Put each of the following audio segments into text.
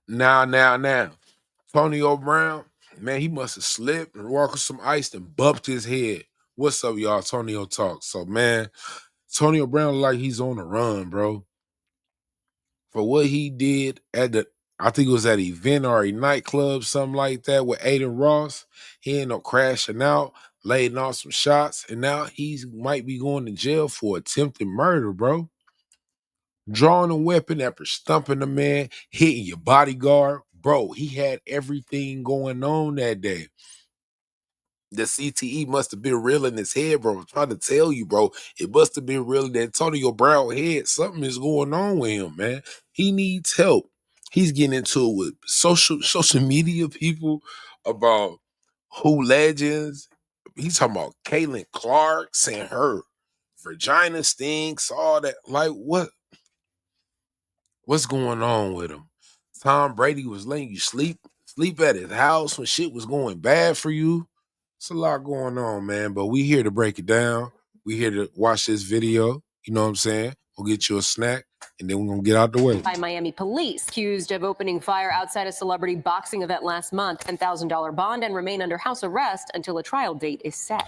Now. Antonio Brown, man, he must have slipped and walked with some ice and bumped his head. What's up, y'all? Antonio talk. So, man, Antonio Brown look like he's on the run, bro. For what he did at I think it was at an event or a nightclub, something like that, with Aiden Ross. He ended up crashing out, laying off some shots, and now he might be going to jail for attempted murder, bro. Drawing a weapon after stumping a man, hitting your bodyguard. Bro, he had everything going on that day. The CTE must have been real in his head, bro. I'm trying to tell you, bro. It must have been real in Antonio Brown head. Something is going on with him, man. He needs help. He's getting into it with social media people about who legends. He's talking about Caitlin Clark saying her vagina stinks, all that. Like, what's going on with him? Tom Brady was letting you sleep at his house when shit was going bad for you. It's a lot going on, man, but we here to break it down. We here to watch this video. You know what I'm saying? We'll get you a snack, and then we're going to get out the way. By Miami police, accused of opening fire outside a celebrity boxing event last month. $10,000 bond and remain under house arrest until a trial date is set.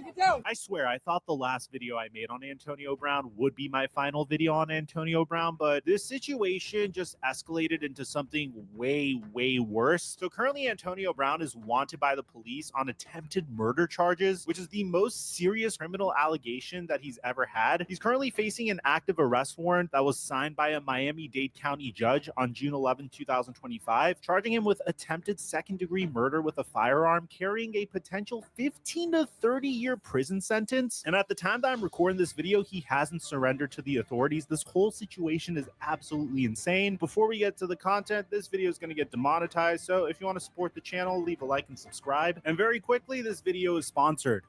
Get down. I swear, I thought the last video I made on Antonio Brown would be my final video on Antonio Brown, but this situation just escalated into something way, way worse. So currently, Antonio Brown is wanted by the police on attempted murder charges, which is the most serious criminal allegation that he's ever had. He's currently facing an active arrest warrant that was signed by a Miami-Dade County judge on June 11, 2025, charging him with attempted second-degree murder with a firearm, carrying a potential 15 to 30-year prison sentence. And at the time that I'm recording this video, he hasn't surrendered to the authorities. This whole situation is absolutely insane. Before we get to the content, this video is going to get demonetized, so if you want to support the channel, leave a like and subscribe. And very quickly, this video is sponsored.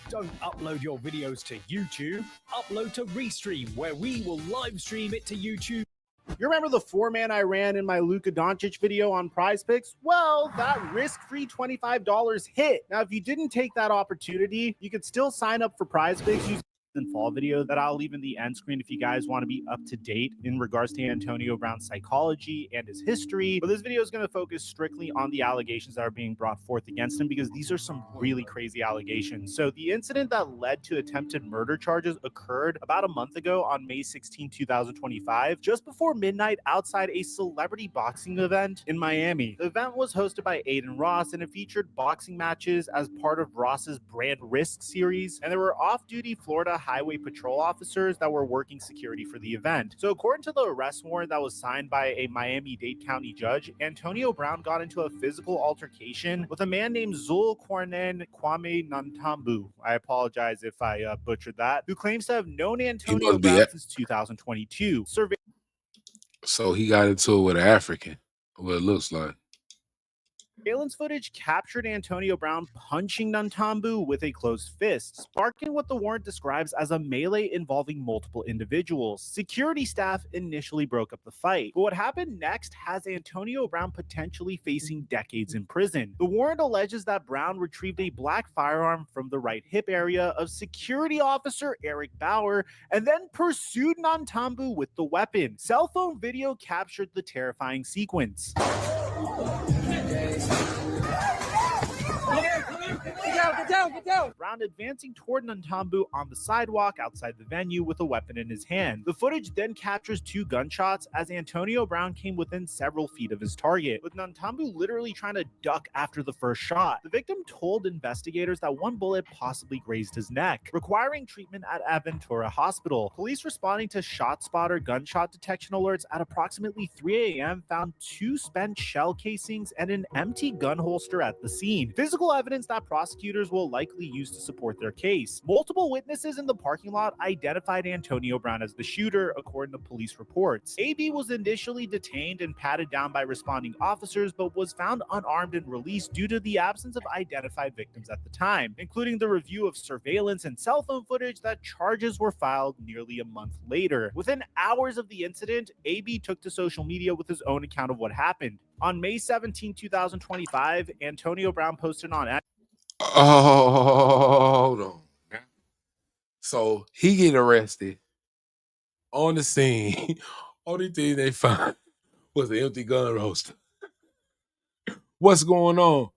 Don't upload your videos to YouTube. Upload to Restream, where we will live stream it to YouTube. You remember the 4-man I ran in my Luka Doncic video on Prize Picks? Well, that risk-free $25 hit. Now, if you didn't take that opportunity, you could still sign up for Prize Picks using and fall video that I'll leave in the end screen if you guys want to be up to date in regards to Antonio Brown's psychology and his history. But this video is going to focus strictly on the allegations that are being brought forth against him, because these are some really crazy allegations. So the incident that led to attempted murder charges occurred about a month ago on May 16, 2025, just before midnight outside a celebrity boxing event in Miami. The event was hosted by Aiden Ross, and it featured boxing matches as part of Ross's Brand Risk series, and there were off-duty Florida Highway Patrol officers that were working security for the event. So according to the arrest warrant that was signed by a Miami-Dade County judge, Antonio Brown got into a physical altercation with a man named Zul Kwame Nantambu. I apologize if I butchered that, who claims to have known Antonio Brown since 2022. So he got into it with an African, what it looks like. Surveillance footage captured Antonio Brown punching Nantambu with a closed fist, sparking what the warrant describes as a melee involving multiple individuals. Security staff initially broke up the fight, but what happened next has Antonio Brown potentially facing decades in prison. The warrant alleges that Brown retrieved a black firearm from the right hip area of security officer Eric Bauer and then pursued Nantambu with the weapon. Cell phone video captured the terrifying sequence. Get down. Brown advancing toward Nantambu on the sidewalk outside the venue with a weapon in his hand. The footage then captures 2 gunshots as Antonio Brown came within several feet of his target, with Nantambu literally trying to duck after the first shot. The victim told investigators that one bullet possibly grazed his neck, requiring treatment at Aventura Hospital. Police responding to ShotSpotter gunshot detection alerts at approximately 3 a.m. found 2 spent shell casings and an empty gun holster at the scene. Physical evidence that prosecutors will likely use to support their case. Multiple witnesses in the parking lot identified Antonio Brown as the shooter, according to police reports. AB was initially detained and patted down by responding officers, but was found unarmed and released due to the absence of identified victims at the time, including the review of surveillance and cell phone footage that charges were filed nearly a month later. Within hours of the incident, AB took to social media with his own account of what happened. On May 17, 2025, Antonio Brown posted on Oh, hold on. So he get arrested. On the scene, only thing they found was an empty gun holster. What's going on?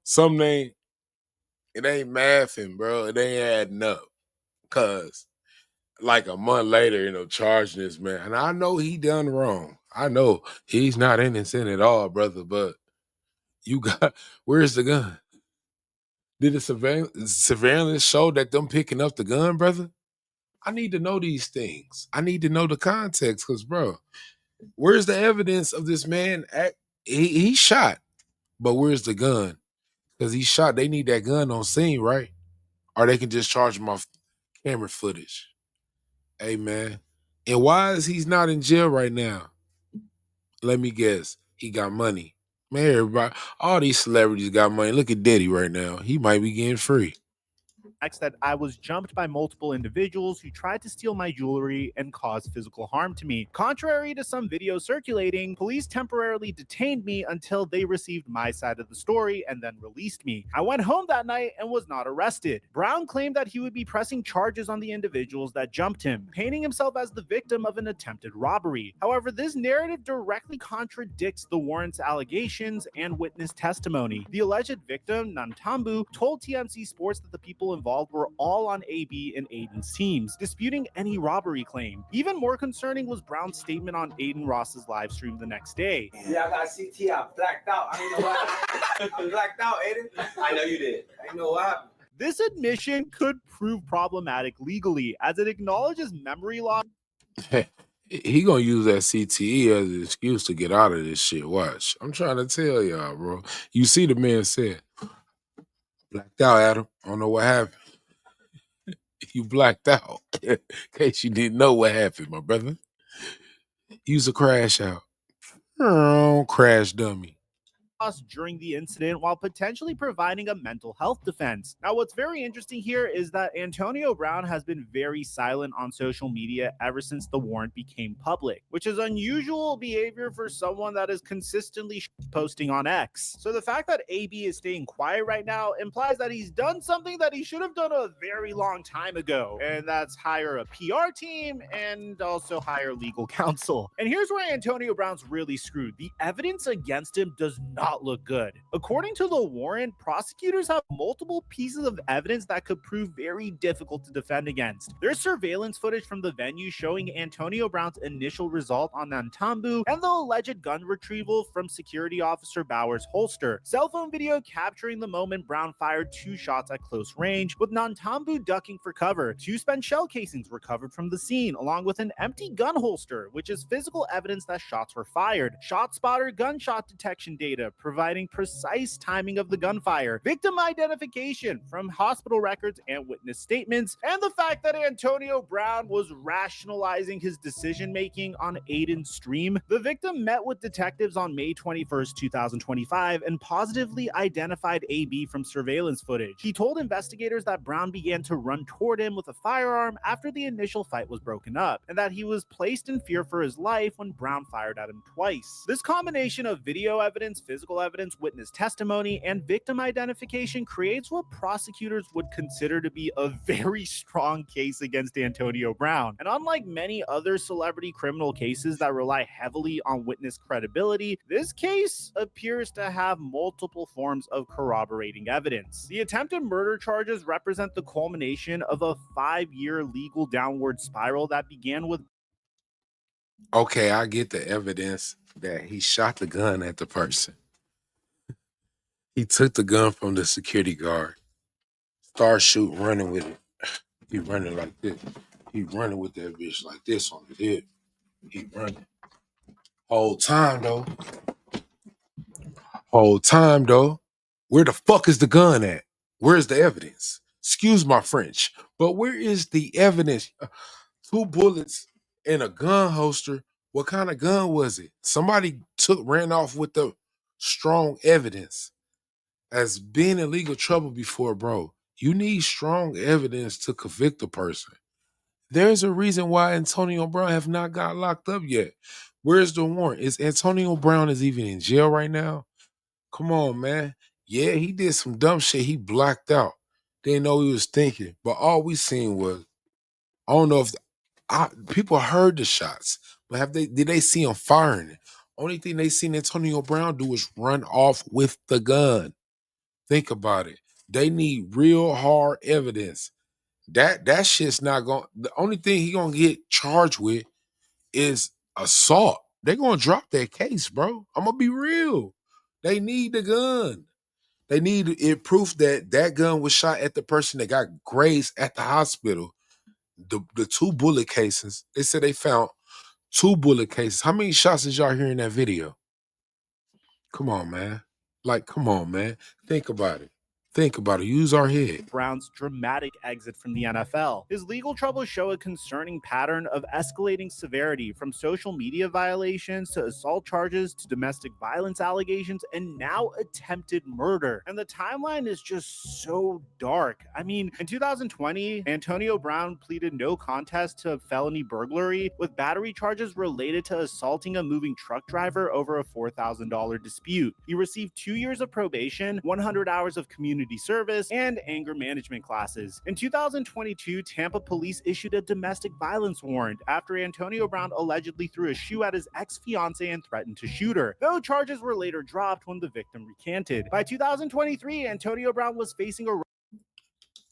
It ain't mathing, bro. It ain't adding up. Cause like a month later, charging this man. And I know he done wrong. I know he's not innocent at all, brother, but where's the gun? Did the surveillance show that them picking up the gun, brother? I need to know these things. I need to know the context, because, bro, where's the evidence of this man? He shot, but where's the gun? Because he shot. They need that gun on scene, right? Or they can just charge him off camera footage. Hey, man. And why is he not in jail right now? Let me guess. He got money. Man, everybody, all these celebrities got money. Look at Diddy right now. He might be getting free. That I was jumped by multiple individuals who tried to steal my jewelry and cause physical harm to me. Contrary to some videos circulating, police temporarily detained me until they received my side of the story and then released me. I went home that night and was not arrested. Brown claimed that he would be pressing charges on the individuals that jumped him, painting himself as the victim of an attempted robbery. However, this narrative directly contradicts the warrant's allegations and witness testimony. The alleged victim, Nantambu, told TMC Sports that the people involved were all on AB and Aiden's teams, disputing any robbery claim. Even more concerning was Brown's statement on Aiden Ross's live stream the next day. Yeah, I got CT. I blacked out. I didn't know what I blacked out, Aiden. I know you did. I know what happened. This admission could prove problematic legally, as it acknowledges memory loss. He gonna use that CTE as an excuse to get out of this shit. Watch. I'm trying to tell y'all, bro. You see the man said, blacked out, Adam. I don't know what happened. You blacked out. In case you didn't know what happened, my brother. Use a crash out. Crash dummy. During the incident while potentially providing a mental health defense. Now, what's very interesting here is that Antonio Brown has been very silent on social media ever since the warrant became public, which is unusual behavior for someone that is consistently posting on X. So the fact that AB is staying quiet right now implies that he's done something that he should have done a very long time ago, and that's hire a PR team and also hire legal counsel. And here's where Antonio Brown's really screwed. The evidence against him does not look good. According to the warrant, prosecutors have multiple pieces of evidence that could prove very difficult to defend against. There's surveillance footage from the venue showing Antonio Brown's initial result on Nantambu and the alleged gun retrieval from security officer Bauer's holster. Cell phone video capturing the moment Brown fired 2 shots at close range, with Nantambu ducking for cover. 2 spent shell casings recovered from the scene, along with an empty gun holster, which is physical evidence that shots were fired. Shot spotter gunshot detection data providing precise timing of the gunfire, victim identification from hospital records and witness statements, and the fact that Antonio Brown was rationalizing his decision-making on Aiden's stream. The victim met with detectives on May 21st, 2025, and positively identified AB from surveillance footage. He told investigators that Brown began to run toward him with a firearm after the initial fight was broken up, and that he was placed in fear for his life when Brown fired at him twice. This combination of video evidence, physical evidence, witness testimony, and victim identification creates what prosecutors would consider to be a very strong case against Antonio Brown. And unlike many other celebrity criminal cases that rely heavily on witness credibility, this case appears to have multiple forms of corroborating evidence. The attempted murder charges represent the culmination of a 5-year legal downward spiral that began with. Okay, I get the evidence that he shot the gun at the person. He took the gun from the security guard, started shooting, running with it. He running like this. He running with that bitch like this on his head. He running. Whole time though, where the fuck is the gun at? Where's the evidence? Excuse my French, but where is the evidence? 2 bullets in a gun holster. What kind of gun was it? Somebody ran off with the strong evidence. As being in legal trouble before, bro, you need strong evidence to convict a person. There's a reason why Antonio Brown have not got locked up yet. Where's the warrant? Is Antonio Brown even in jail right now? Come on, man. Yeah, he did some dumb shit. He blacked out. Didn't know he was thinking. But all we seen was, I don't know if the People heard the shots, but did they see him firing it? Only thing they seen Antonio Brown do is run off with the gun. Think about it. They need real hard evidence. That shit's not going. The only thing he gonna get charged with is assault. They gonna drop that case, bro. I'm gonna be real. They need the gun. They need it proof that that gun was shot at the person that got grazed at the hospital. The two bullet cases. They said they found two bullet cases. How many shots did y'all hear in that video? Come on, man. Like, come on, man. Think about it. Think about it. Use our head. Brown's dramatic exit from the NFL. His legal troubles show a concerning pattern of escalating severity, from social media violations to assault charges to domestic violence allegations and now attempted murder. And the timeline is just so dark. I mean, in 2020, Antonio Brown pleaded no contest to felony burglary with battery charges related to assaulting a moving truck driver over a $4,000 dispute. He received 2 years of probation, 100 hours of community service, and anger management classes. In 2022, Tampa police issued a domestic violence warrant after Antonio Brown allegedly threw a shoe at his ex-fiancée and threatened to shoot her, though charges were later dropped when the victim recanted. By 2023, Antonio Brown was facing a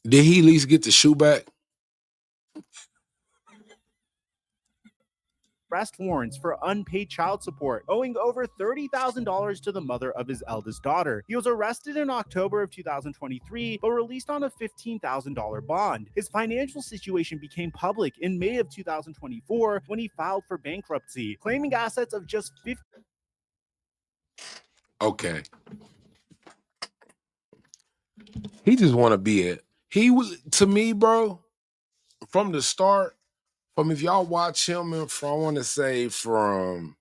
Did he at least get the shoe back? arrest warrants for unpaid child support, owing over $30,000 to the mother of his eldest daughter. He was arrested in October of 2023, but released on a $15,000 bond. His financial situation became public in May of 2024 when he filed for bankruptcy, claiming assets of just $50. Okay. He just want to be it. He was, to me, bro, from the start, from if y'all watch him and from, I want to say from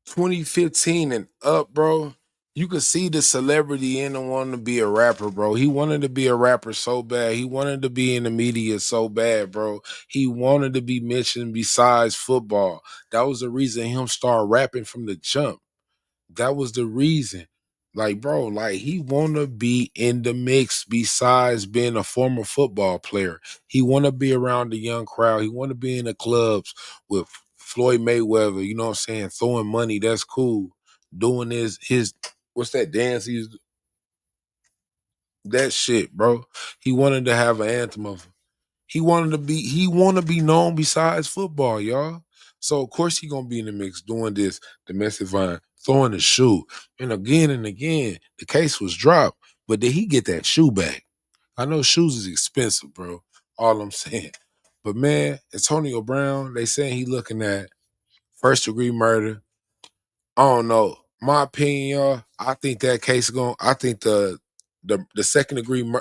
2015 and up, bro, you could see the celebrity in him wanting to be a rapper, bro. He wanted to be a rapper so bad. He wanted to be in the media so bad, bro. He wanted to be mentioned besides football. That was the reason him start rapping from the jump. That was the reason. Like, bro, like he wanna be in the mix besides being a former football player. He wanna be around the young crowd. He wanna be in the clubs with Floyd Mayweather, you know what I'm saying? Throwing money, that's cool. Doing his what's that dance he's that shit, bro. He wanted to have an anthem of he want to be known besides football, y'all. So of course he gonna be in the mix doing this domestic violence, throwing the shoe. And again, the case was dropped. But did he get that shoe back? I know shoes is expensive, bro. All I'm saying. But man, Antonio Brown, they saying he looking at first degree murder. I don't know. My opinion, y'all, I think that case going. I think the second degree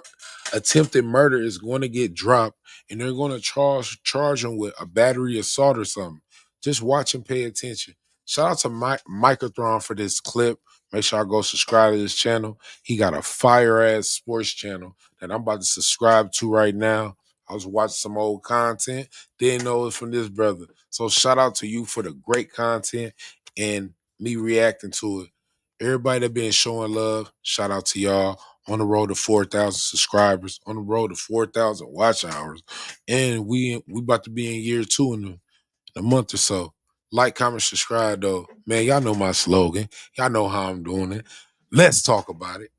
attempted murder is going to get dropped, and they're going to charge him with a battery assault or something. Just watch and pay attention. Shout out to Microthron for this clip. Make sure I go subscribe to this channel. He got a fire ass sports channel that I'm about to subscribe to right now. I was watching some old content, didn't know it was from this brother. So shout out to you for the great content and me reacting to it. Everybody that been showing love, shout out to y'all. On the road to 4,000 subscribers, on the road to 4,000 watch hours, and we about to be in year 2 in a month or so. Like, comment, subscribe, though. Man, y'all know my slogan. Y'all know how I'm doing it. Let's talk about it.